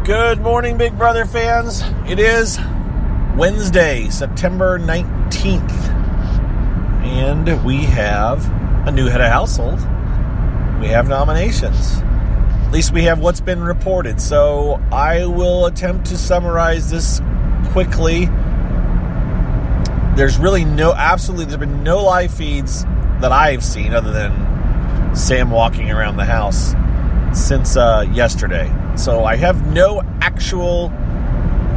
Good morning, Big Brother fans. It is Wednesday, September 19th, and we have a new head of household. We have nominations. At least we have what's been reported. So I will attempt to summarize this quickly. There's been no live feeds that I've seen other than Sam walking around the house since yesterday. So I have no actual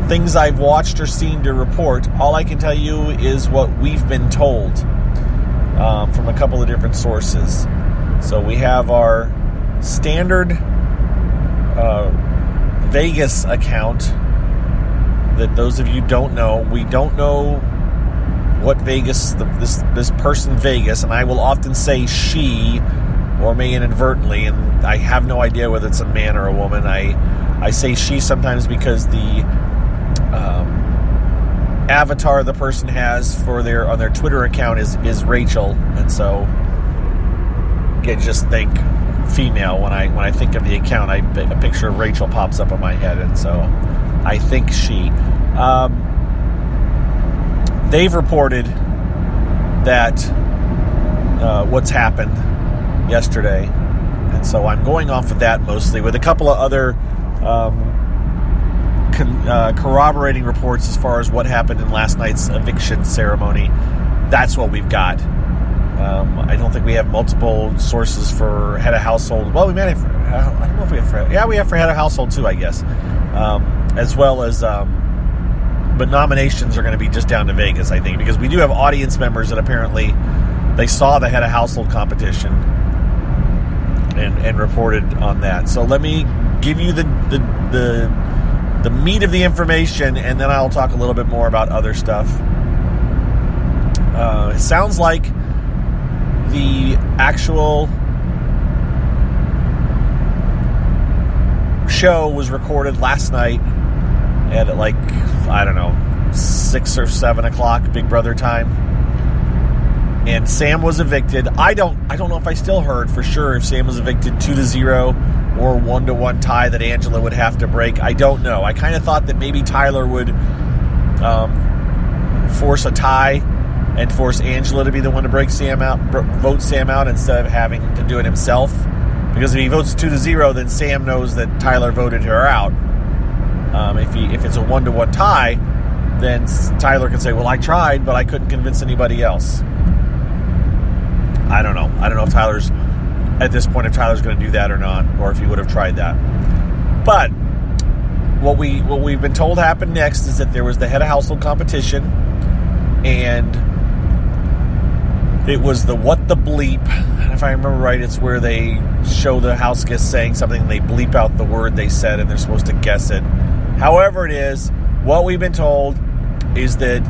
things I've watched or seen to report. All I can tell you is what we've been told from a couple of different sources. So we have our standard Vegas account that those of you don't know. We don't know what Vegas, this person Vegas, and I will often say she or may inadvertently, and I have no idea whether it's a man or a woman. I say she sometimes because the avatar the person has on their Twitter account is Rachel, and so again, just think female when I think of the account. A picture of Rachel pops up in my head, and so I think she. They've reported that what's happened yesterday, and so I'm going off of that mostly, with a couple of other corroborating reports as far as what happened in last night's eviction ceremony. That's what we've got. I don't think we have multiple sources for head of household. Well, we may have. I don't know if we have. We have for head of household too, I guess, as well as. But nominations are going to be just down to Vegas, I think, because we do have audience members that apparently they saw the head of household competition and reported on that. So let me give you the meat of the information, and then I'll talk a little bit more about other stuff. It sounds like the actual show was recorded last night at 6 or 7 o'clock Big Brother time, and Sam was evicted. I don't know if I still heard for sure if Sam was evicted 2-0 or 1-1 tie that Angela would have to break. I don't know. I kind of thought that maybe Tyler would force a tie and force Angela to be the one to break Sam out, vote Sam out, instead of having to do it himself. Because if he votes 2-0, then Sam knows that Tyler voted her out. If it's a 1-1 tie, then Tyler can say, well, I tried, but I couldn't convince anybody else. I don't know. I don't know if Tyler's going to do that or not, or if he would have tried that. But what we've been told happened next is that there was the head of household competition, and it was the what the bleep. And if I remember right, it's where they show the house guests saying something and they bleep out the word they said, and they're supposed to guess it. However it is, what we've been told is that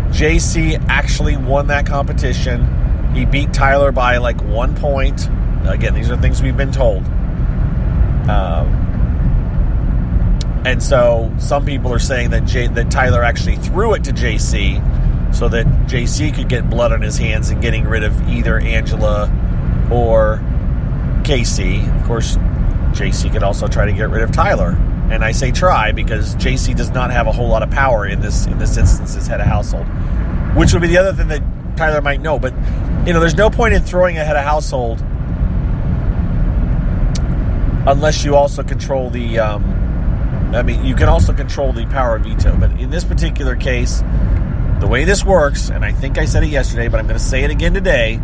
JC actually won that competition. He beat Tyler by 1 point. Again, these are things we've been told. And so some people are saying that Tyler actually threw it to JC so that JC could get blood on his hands in getting rid of either Angela or Casey. Of course, JC could also try to get rid of Tyler. And I say try because JC does not have a whole lot of power in this instance as head of household, which would be the other thing that Tyler might know. But there's no point in throwing a head of household unless you also control the. You can also control the power of veto. But in this particular case, the way this works, and I think I said it yesterday, but I'm going to say it again today,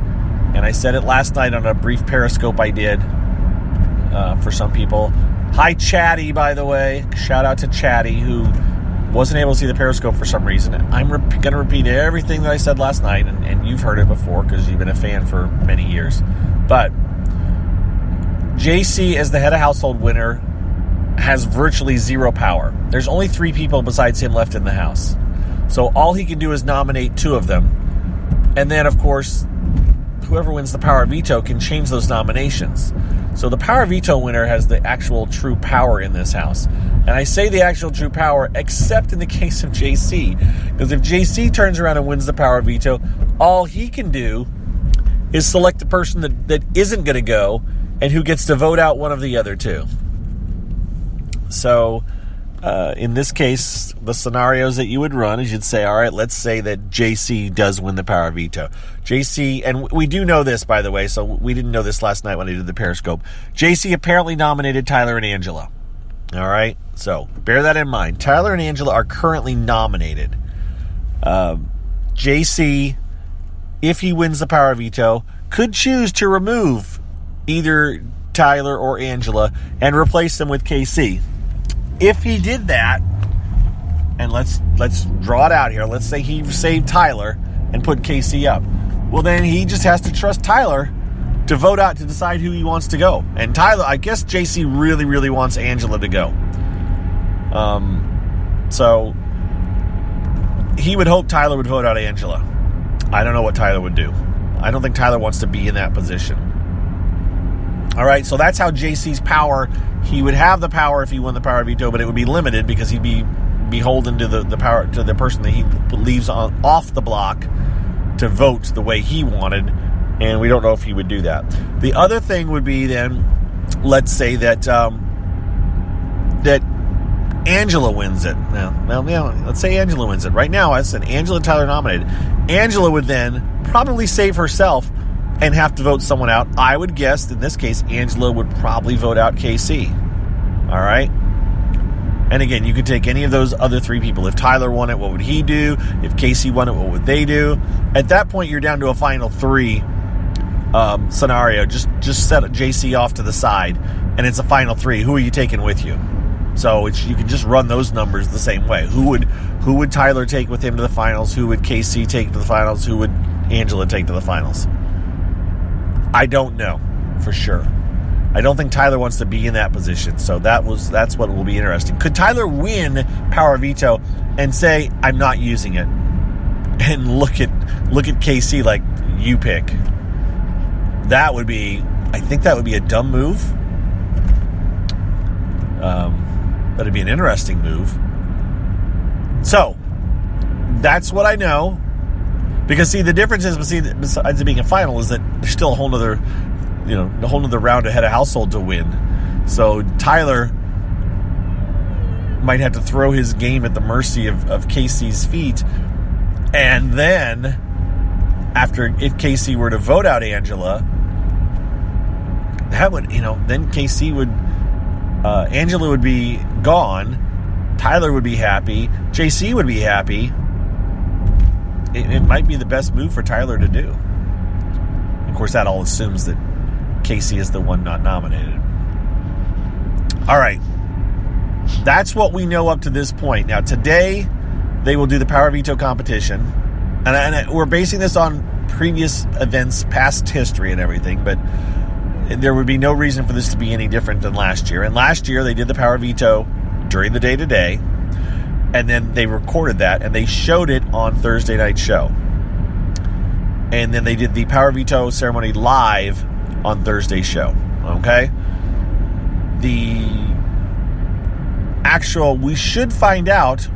and I said it last night on a brief Periscope I did for some people. Hi, Chatty, by the way. Shout out to Chatty, who wasn't able to see the Periscope for some reason. I'm going to repeat everything that I said last night, and you've heard it before because you've been a fan for many years. But JC, as the head of household winner, has virtually zero power. There's only 3 people besides him left in the house. So all he can do is nominate 2 of them. And then, of course, whoever wins the power of veto can change those nominations. So the power of veto winner has the actual true power in this house. And I say the actual true power, except in the case of JC. Because if JC turns around and wins the power of veto, all he can do is select the person that isn't going to go and who gets to vote out one of the other 2. So in this case, the scenarios that you would run is you'd say, all right, let's say that JC does win the power veto. JC, and we do know this, by the way, so we didn't know this last night when I did the Periscope. JC apparently nominated Tyler and Angela. All right, so bear that in mind. Tyler and Angela are currently nominated. JC, if he wins the power veto, could choose to remove either Tyler or Angela and replace them with KC. If he did that, and let's draw it out here. Let's say he saved Tyler and put KC up. Well, then he just has to trust Tyler to vote out to decide who he wants to go. And Tyler, I guess JC really, really wants Angela to go. So he would hope Tyler would vote out Angela. I don't know what Tyler would do. I don't think Tyler wants to be in that position. All right, so that's how JC's power. He would have the power if he won the power veto, but it would be limited because he'd be beholden to the power, to the person that he leaves off the block to vote the way he wanted, and we don't know if he would do that. The other thing would be then, let's say that that Angela wins it. Let's say Angela wins it. Right now, it's an Angela and Tyler nominated. Angela would then probably save herself and have to vote someone out. I would guess, in this case, Angela would probably vote out KC. All right? And again, you could take any of those other three people. If Tyler won it, what would he do? If KC won it, what would they do? At that point, you're down to a final three scenario. Just set JC off to the side, and it's a final three. Who are you taking with you? So you can just run those numbers the same way. Who would Tyler take with him to the finals? Who would KC take to the finals? Who would Angela take to the finals? I don't know for sure. I don't think Tyler wants to be in that position, so that's what will be interesting. Could Tyler win power veto and say, I'm not using it, and look at KC like, you pick? I think that would be a dumb move. But it'd be an interesting move. So that's what I know. Because, see, the difference is, besides it being a final, is that there's still a whole nother round ahead of household to win. So Tyler might have to throw his game at the mercy of KC's feet. And then, if KC were to vote out Angela, that would, then KC would, Angela would be gone, Tyler would be happy, JC would be happy. It might be the best move for Tyler to do. Of course, that all assumes that KC is the one not nominated. All right. That's what we know up to this point. Now, today, they will do the power veto competition. And we're basing this on previous events, past history and everything, but there would be no reason for this to be any different than last year. And last year, they did the power veto during the day-to-day. And then they recorded that, and they showed it on Thursday night show. And then they did the power veto ceremony live on Thursday's show. Okay? We should find out,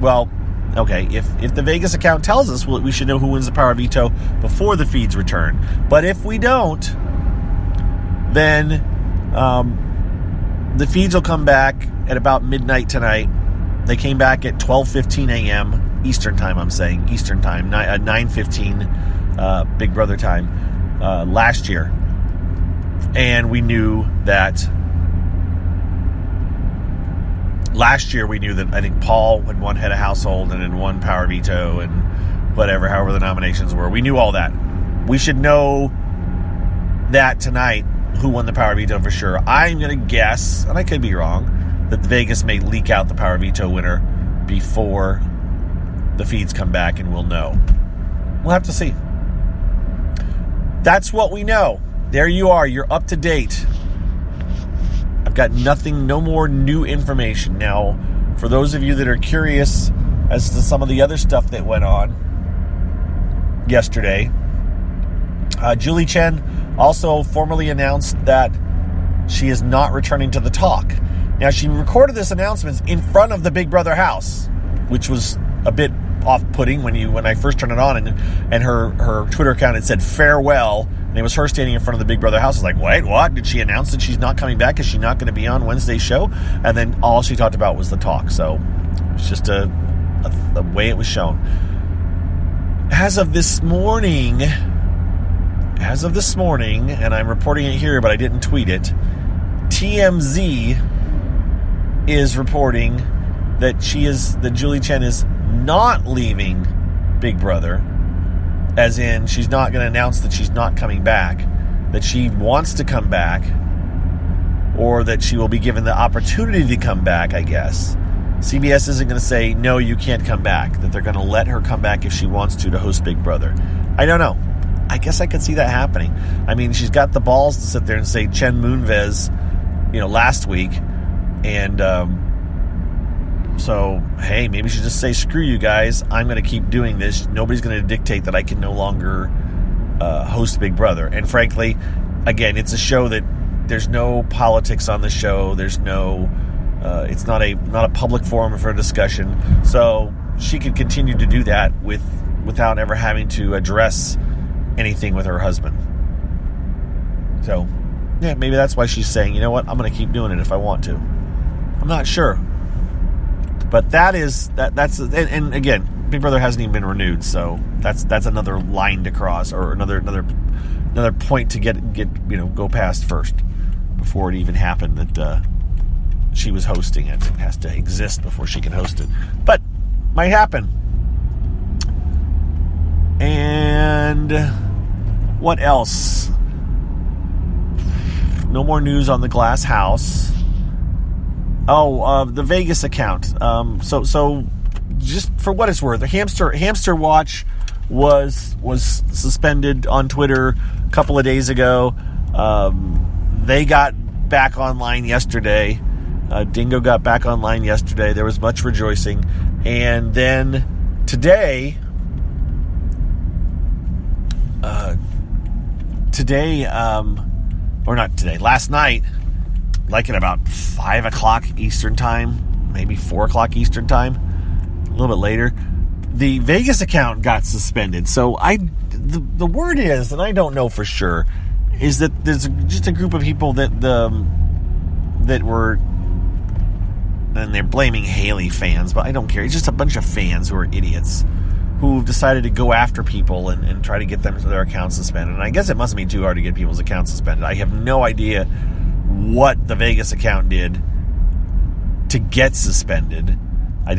if the Vegas account tells us, we should know who wins the power veto before the feeds return. But if we don't, then the feeds will come back at about midnight tonight. They came back at 12:15 a.m. Eastern time, 9:15 Big Brother time last year. And we knew that last year, I think Paul had won head of household and had won power veto and however the nominations were. We knew all that. We should know that tonight, who won the power veto for sure. I'm going to guess, and I could be wrong, that Vegas may leak out the power veto winner before the feeds come back, and we'll know. We'll have to see. That's what we know. There you are. You're up to date. I've got no more new information. Now, for those of you that are curious as to some of the other stuff that went on yesterday, Julie Chen also formally announced that she is not returning to the talk. Now, she recorded this announcement in front of the Big Brother house, which was a bit off-putting when I first turned it on, and her Twitter account, it said farewell, And it was her standing in front of the Big Brother house. I was like, wait, what? Did she announce that she's not coming back? Is she not going to be on Wednesday's show? And then all she talked about was the talk. So it's just the way it was shown. As of this morning, and I'm reporting it here, but I didn't tweet it, TMZ is reporting that Julie Chen is not leaving Big Brother, as in she's not going to announce that she's not coming back, that she wants to come back, or that she will be given the opportunity to come back, I guess. CBS isn't going to say, no, you can't come back, that they're going to let her come back if she wants to host Big Brother. I don't know. I guess I could see that happening. I mean, she's got the balls to sit there and say Chen Moonves, last week, and so, hey, maybe she should just say, screw you guys, I'm going to keep doing this. Nobody's going to dictate that I can no longer host Big Brother. And frankly, again, it's a show that there's no politics on the show. There's no, it's not a public forum for a discussion. So she could continue to do that without ever having to address anything with her husband. So, yeah, maybe that's why she's saying, you know what, I'm going to keep doing it if I want to. I'm not sure. But that's and again, Big Brother hasn't even been renewed, so that's another line to cross, or another point to get go past first before it even happened that she was hosting it. It has to exist before she can host it. But might happen. And what else? No more news on the glass house. Oh, the Vegas account. So just for what it's worth, the Hamster Watch was suspended on Twitter a couple of days ago. They got back online yesterday. Dingo got back online yesterday. There was much rejoicing. And then today, last night, like at about 5 o'clock Eastern time, maybe 4 o'clock Eastern time, a little bit later, the Vegas account got suspended. So the word is, and I don't know for sure, is that there's just a group of people that were, and they're blaming Haley fans, but I don't care. It's just a bunch of fans who are idiots who've decided to go after people and try to get their accounts suspended. And I guess it mustn't be too hard to get people's accounts suspended. I have no idea what the Vegas account did to get suspended. I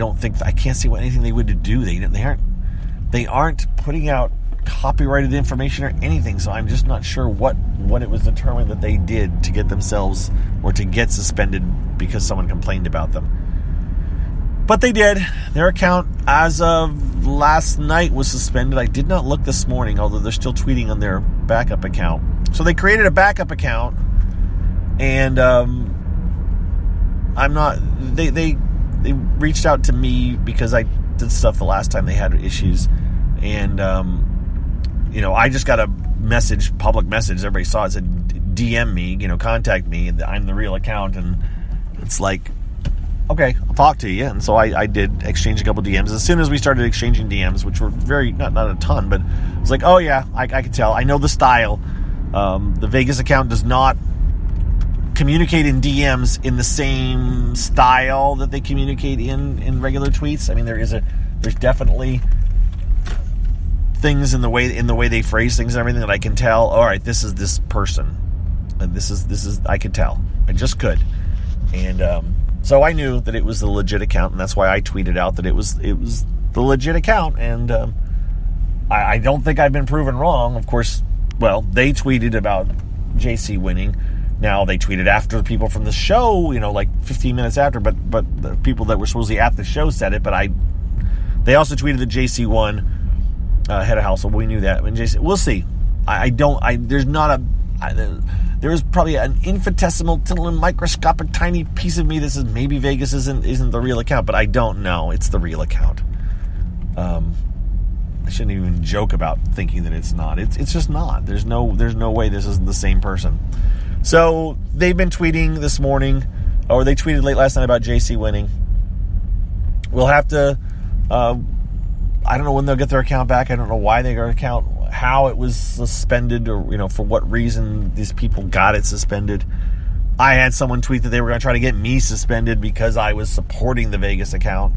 can't see anything they would do. They aren't putting out copyrighted information or anything, so I'm just not sure what it was determined that they did to get themselves or to get suspended because someone complained about them. But they did. Their account as of last night was suspended. I did not look this morning, although they're still tweeting on their backup account. So they created a backup account, and they reached out to me because I did stuff the last time they had issues, and I just got a public message. Everybody saw it. It said, DM me, contact me. I'm the real account, and it's like, okay, I'll talk to you. And so I did exchange a couple DMs. As soon as we started exchanging DMs, which were not a ton, but I was like, oh yeah, I can tell. I know the style. The Vegas account does not communicate in DMs in the same style that they communicate in regular tweets. I mean, there's definitely things in the way they phrase things and everything that I can tell. All right, this is this person, and this is I could tell. I just could, and so I knew that it was the legit account, and that's why I tweeted out that it was the legit account. And I don't think I've been proven wrong. Of course, well, they tweeted about JC winning. Now, they tweeted after the people from the show, like 15 minutes after, but the people that were supposedly at the show said it, but they also tweeted that JC won head of household. We knew that. When JC, we'll see. There is probably an infinitesimal, microscopic, tiny piece of me that says maybe Vegas isn't the real account, but I don't know. It's the real account. I shouldn't even joke about thinking that it's not. It's just not. There's no way this isn't the same person. So they've been tweeting this morning, or they tweeted late last night about JC winning. We'll have to. I don't know when they'll get their account back. I don't know why their account how it was suspended, or for what reason these people got it suspended. I had someone tweet that they were going to try to get me suspended because I was supporting the Vegas account.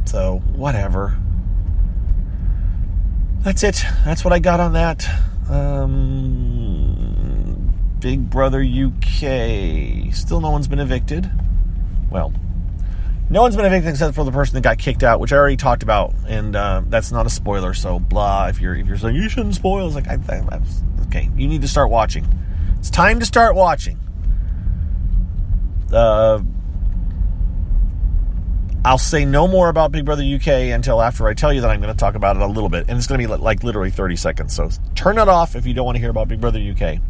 So whatever. That's it. That's what I got on that. Big Brother UK. Still no one's been evicted. Well, no one's been evicted except for the person that got kicked out, which I already talked about, and that's not a spoiler. So blah. If you're saying you shouldn't spoil, it's like okay. You need to start watching. It's time to start watching. I'll say no more about Big Brother UK until after I tell you that I'm going to talk about it a little bit, and it's going to be like literally 30 seconds. So turn it off if you don't want to hear about Big Brother UK.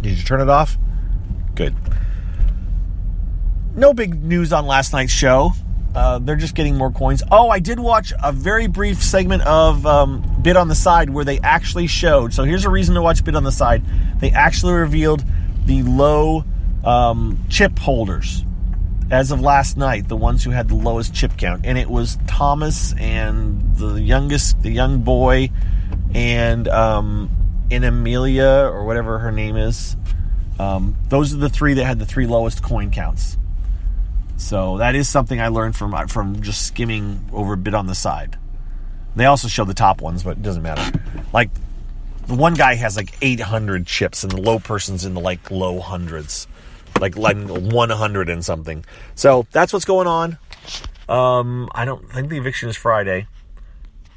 Did you turn it off? Good. No big news on last night's show. They're just getting more coins. Oh, I did watch a very brief segment of Bit on the Side where they actually showed. So here's a reason to watch Bit on the Side. They actually revealed the low chip holders as of last night, the ones who had the lowest chip count. And it was Thomas and the young boy, and Amelia, or whatever her name is. Those are the three that had the three lowest coin counts. So that is something I learned from just skimming over a Bit on the Side. They also show the top ones, but it doesn't matter. Like, the one guy has like 800 chips, and the low person's in the like low hundreds. Like 100 and something. So that's what's going on. I don't think the eviction is Friday,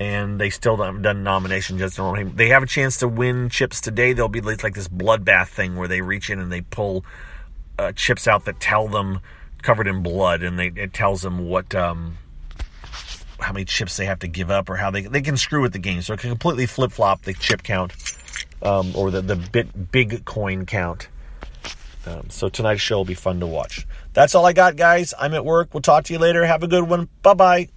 and they still haven't done nomination just they have a chance to win chips today. There'll be like this bloodbath thing where they reach in and they pull chips out that tell them, covered in blood, and it tells them what how many chips they have to give up, or how they can screw with the game. So it can completely flip flop the chip count, or the big coin count. So tonight's show will be fun to watch. That's all I got, guys. I'm at work. We'll talk to you later. Have a good one. Bye-bye.